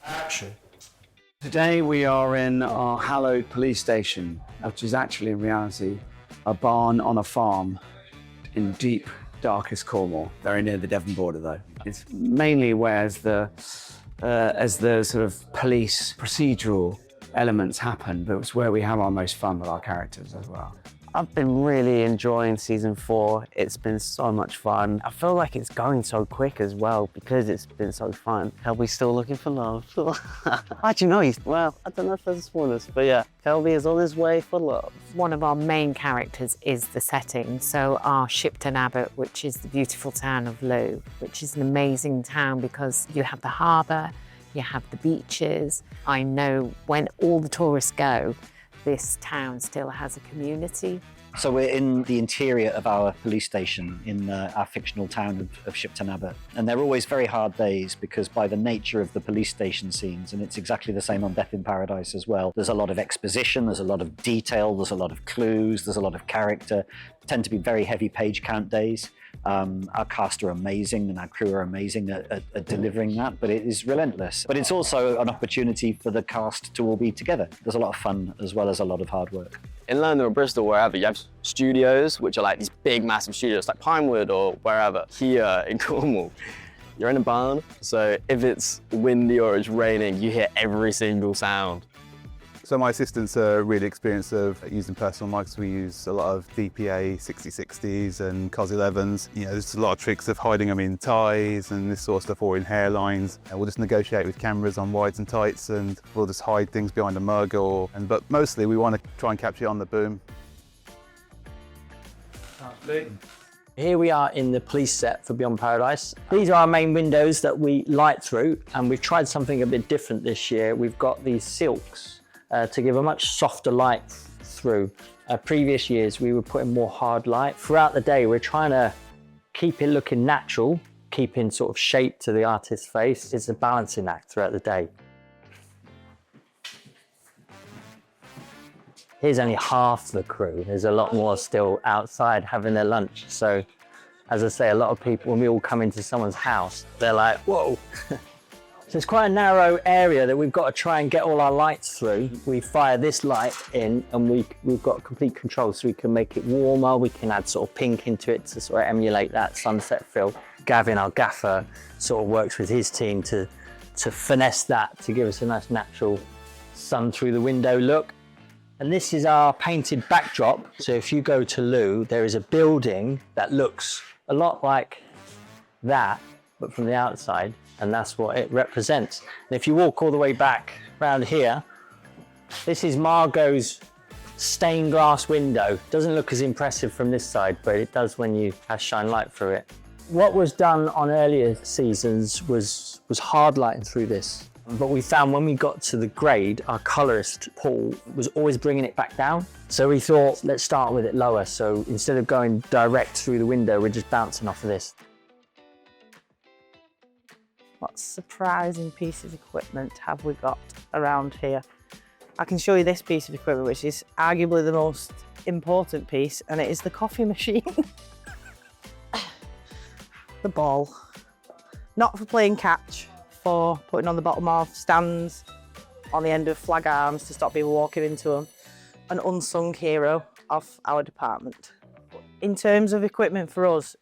Action. Today we are in our hallowed police station, which is actually in reality a barn on a farm in deep, darkest Cornwall. Very near the Devon border though. It's mainly where as the sort of police procedural elements happen, but it's where we have our most fun with our characters as well. I've been really enjoying season 4. It's been so much fun. I feel like it's going so quick as well because it's been so fun. Kelby's still looking for love. How'd you know well, I don't know if there's spoilers, but yeah, Kelby is on his way for love. One of our main characters is the setting. So our Shipton Abbot, which is the beautiful town of Looe, which is an amazing town because you have the harbour, you have the beaches. I know when all the tourists go, this town still has a community. So we're in the interior of our police station in our fictional town of Shipton Abbot. And they're always very hard days because by the nature of the police station scenes, and it's exactly the same on Death in Paradise as well, there's a lot of exposition, there's a lot of detail, there's a lot of clues, there's a lot of character. Tend to be very heavy page count days. Our cast are amazing and our crew are amazing at delivering that, but it is relentless. But it's also an opportunity for the cast to all be together. There's a lot of fun as well as a lot of hard work. In London or Bristol, wherever, you have studios, which are like these big, massive studios, like Pinewood or wherever. Here in Cornwall, you're in a barn, so if it's windy or it's raining, you hear every single sound. So my assistants are really experienced of using personal mics. We use a lot of DPA 6060s and COS 11s. You know, there's a lot of tricks of hiding them in ties and this sort of stuff, or in hairlines. And we'll just negotiate with cameras on wides and tights, and we'll just hide things behind a mug, but mostly we want to try and capture it on the boom. Here we are in the police set for Beyond Paradise. These are our main windows that we light through, and we've tried something a bit different this year. We've got these silks to give a much softer light through. Previous years we were putting more hard light. Throughout the day we're trying to keep it looking natural, keeping sort of shape to the artist's face. It's a balancing act throughout the day. Here's only half the crew. There's a lot more still outside having their lunch. So as I say, a lot of people, when we all come into someone's house, they're like, whoa. So it's quite a narrow area that we've got to try and get all our lights through. We fire this light in and we've got complete control, so we can make it warmer. We can add sort of pink into it to sort of emulate that sunset feel. Gavin, our gaffer, sort of works with his team to finesse that, to give us a nice natural sun through the window look. And this is our painted backdrop. So if you go to Looe, there is a building that looks a lot like that, but from the outside. And that's what it represents. And if you walk all the way back around here, this is Margot's stained glass window. Doesn't look as impressive from this side, but it does when you shine light through it. What was done on earlier seasons was hard lighting through this. But we found when we got to the grade, our colorist, Paul, was always bringing it back down. So we thought, let's start with it lower. So instead of going direct through the window, we're just bouncing off of this. What surprising piece of equipment have we got around here? I can show you this piece of equipment, which is arguably the most important piece, and it is the coffee machine. The ball. Not for playing catch, for putting on the bottom of stands, on the end of flag arms to stop people walking into them. An unsung hero of our department. In terms of equipment for us,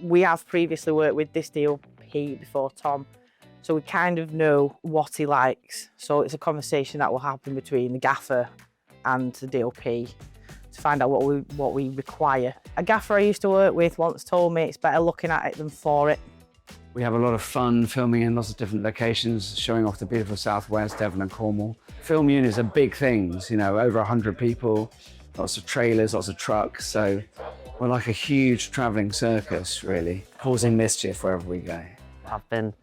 we have previously worked with this DOP before Tom. So we kind of know what he likes. So it's a conversation that will happen between the gaffer and the DOP to find out what we require. A gaffer I used to work with once told me it's better looking at it than for it. We have a lot of fun filming in lots of different locations, showing off the beautiful Southwest, Devon and Cornwall. Film units are big things, you know, over 100 people, lots of trailers, lots of trucks. So we're like a huge traveling circus, really, causing mischief wherever we go. I've been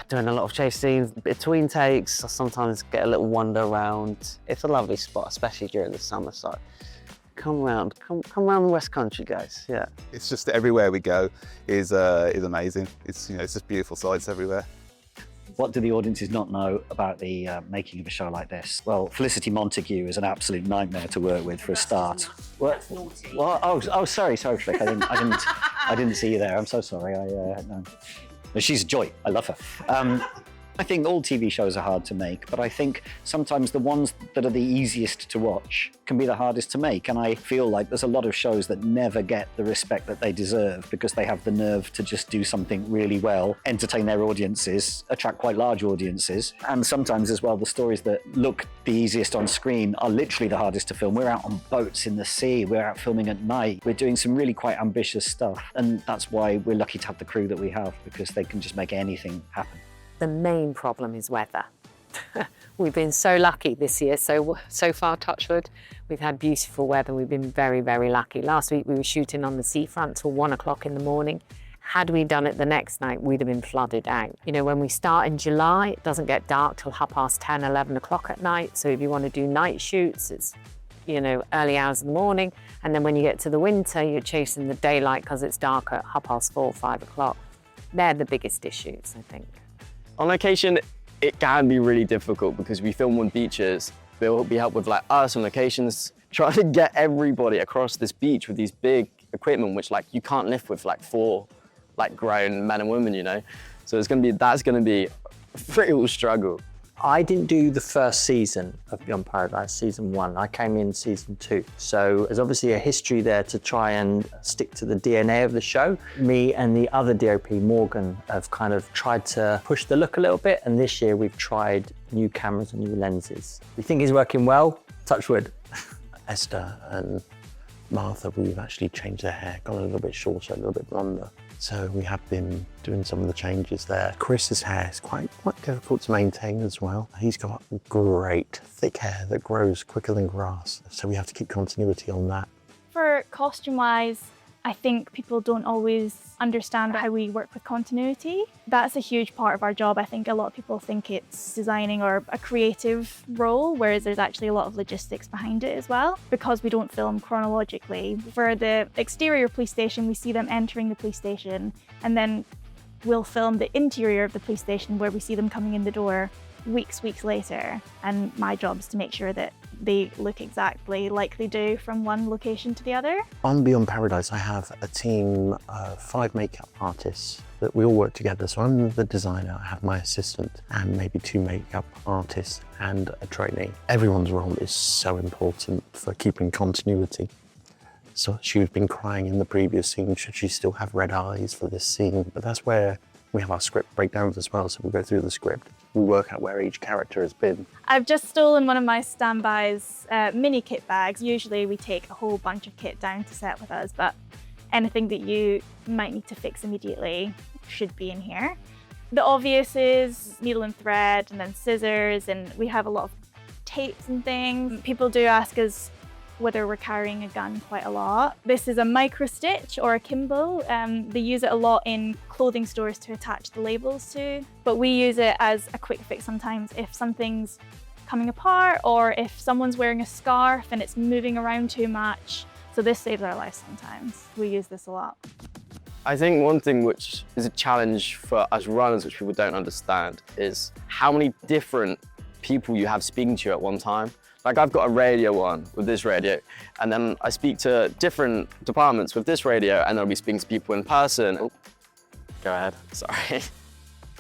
doing a lot of chase scenes between takes. I sometimes get a little wander around. It's a lovely spot, especially during the summer. So come around the West Country, guys. Yeah. It's just everywhere we go is amazing. It's just beautiful sights everywhere. What do the audiences not know about the making of a show like this? Well, Felicity Montague is an absolute nightmare to work with for a start. What? Oh, sorry, Flick. I didn't see you there. I'm so sorry. No, she's a joy. I love her. I think all TV shows are hard to make, but I think sometimes the ones that are the easiest to watch can be the hardest to make. And I feel like there's a lot of shows that never get the respect that they deserve because they have the nerve to just do something really well, entertain their audiences, attract quite large audiences. And sometimes as well, the stories that look the easiest on screen are literally the hardest to film. We're out on boats in the sea, we're out filming at night, we're doing some really quite ambitious stuff. And that's why we're lucky to have the crew that we have, because they can just make anything happen. The main problem is weather. We've been so lucky this year, so far, touch wood, we've had beautiful weather. We've been very, very lucky. Last week we were shooting on the seafront till 1 o'clock in the morning. Had we done it the next night, we'd have been flooded out. You know, when we start in July, it doesn't get dark till 10:30, 11 o'clock at night. So if you want to do night shoots, it's, you know, early hours in the morning. And then when you get to the winter, you're chasing the daylight because it's dark at 4:30, 5 o'clock. They're the biggest issues, I think. On location, it can be really difficult because we film on beaches. There'll be help with like us on locations, trying to get everybody across this beach with these big equipment, which like you can't lift with like 4 like grown men and women, you know? So that's gonna be a real struggle. I didn't do the first season of Beyond Paradise, season 1. I came in season 2. So there's obviously a history there to try and stick to the DNA of the show. Me and the other DOP, Morgan, have kind of tried to push the look a little bit. And this year we've tried new cameras and new lenses. We think it's working well, touch wood. Esther and Martha, we've actually changed their hair, gone a little bit shorter, a little bit blonder. So we have been doing some of the changes there. Chris's hair is quite difficult to maintain as well. He's got great thick hair that grows quicker than grass. So we have to keep continuity on that. For costume-wise, I think people don't always understand how we work with continuity. That's a huge part of our job. I think a lot of people think it's designing or a creative role, whereas there's actually a lot of logistics behind it as well, because we don't film chronologically. For the exterior police station, we see them entering the police station, and then we'll film the interior of the police station where we see them coming in the door weeks later. And my job is to make sure that they look exactly like they do from one location to the other. On Beyond Paradise, I have a team of 5 makeup artists that we all work together. So I'm the designer, I have my assistant and maybe 2 makeup artists and a trainee. Everyone's role is so important for keeping continuity. So she's been crying in the previous scene, should she still have red eyes for this scene? But that's where we have our script breakdowns as well. So we go through the script, we work out where each character has been. I've just stolen one of my standby's mini kit bags. Usually we take a whole bunch of kit down to set with us, but anything that you might need to fix immediately should be in here. The obvious is needle and thread, and then scissors, and we have a lot of tapes and things. People do ask us whether we're carrying a gun quite a lot. This is a micro stitch or a Kimbo. They use it a lot in clothing stores to attach the labels to, but we use it as a quick fix sometimes if something's coming apart or if someone's wearing a scarf and it's moving around too much. So this saves our lives sometimes. We use this a lot. I think one thing which is a challenge for us runners, which people don't understand, is how many different people you have speaking to you at one time. Like I've got a radio on with this radio, and then I speak to different departments with this radio, and then I'll be speaking to people in person. Oh, go ahead, sorry.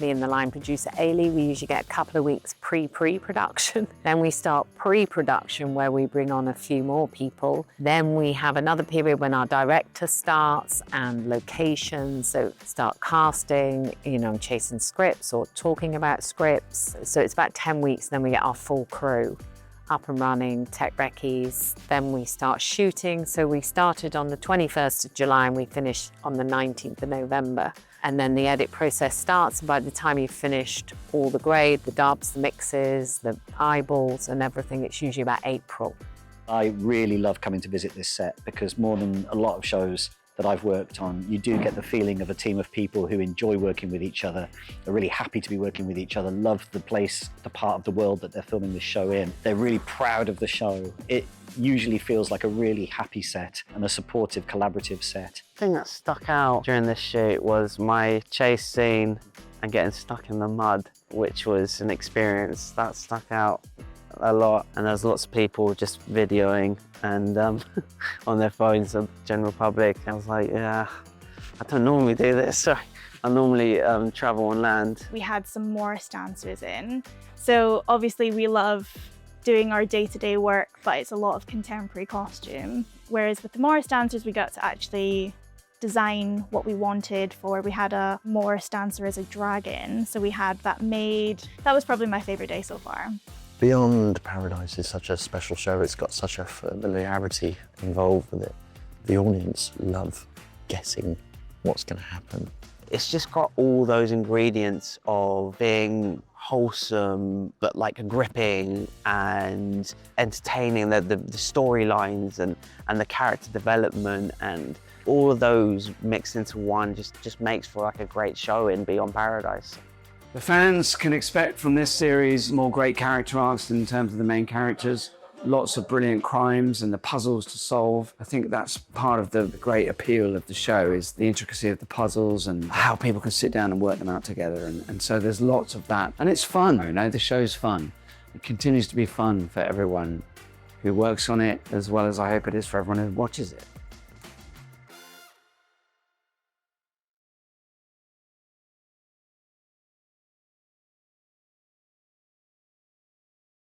Me and the line producer, Ailey, we usually get a couple of weeks pre-production. Then we start pre-production where we bring on a few more people. Then we have another period when our director starts and locations, so start casting, you know, chasing scripts or talking about scripts. So it's about 10 weeks, then we get our full crew up and running, tech recce's. Then we start shooting. So we started on the 21st of July and we finished on the 19th of November. And then the edit process starts. And by the time you've finished all the grade, the dubs, the mixes, the eyeballs and everything, it's usually about April. I really love coming to visit this set because more than a lot of shows that I've worked on, you do get the feeling of a team of people who enjoy working with each other, are really happy to be working with each other, love the place, the part of the world that they're filming this show in. They're really proud of the show. It usually feels like a really happy set and a supportive, collaborative set. The thing that stuck out during this shoot was my chase scene and getting stuck in the mud, which was an experience that stuck out a lot. And there's lots of people just videoing and on their phones, the general public. I was like, yeah, I don't normally do this, so I normally travel on land. We had some Morris dancers in. So obviously we love doing our day-to-day work, but it's a lot of contemporary costume. Whereas with the Morris dancers, we got to actually design what we wanted for. We had a Morris dancer as a dragon, so we had that made. That was probably my favorite day so far. Beyond Paradise is such a special show. It's got such a familiarity involved with it. The audience love guessing what's going to happen. It's just got all those ingredients of being wholesome, but like gripping and entertaining, the storylines and the character development, and all of those mixed into one just makes for like a great show in Beyond Paradise. The fans can expect from this series more great character arcs in terms of the main characters. Lots of brilliant crimes and the puzzles to solve. I think that's part of the great appeal of the show, is the intricacy of the puzzles and how people can sit down and work them out together. And so there's lots of that. And it's fun, you know, the show's fun. It continues to be fun for everyone who works on it, as well as I hope it is for everyone who watches it.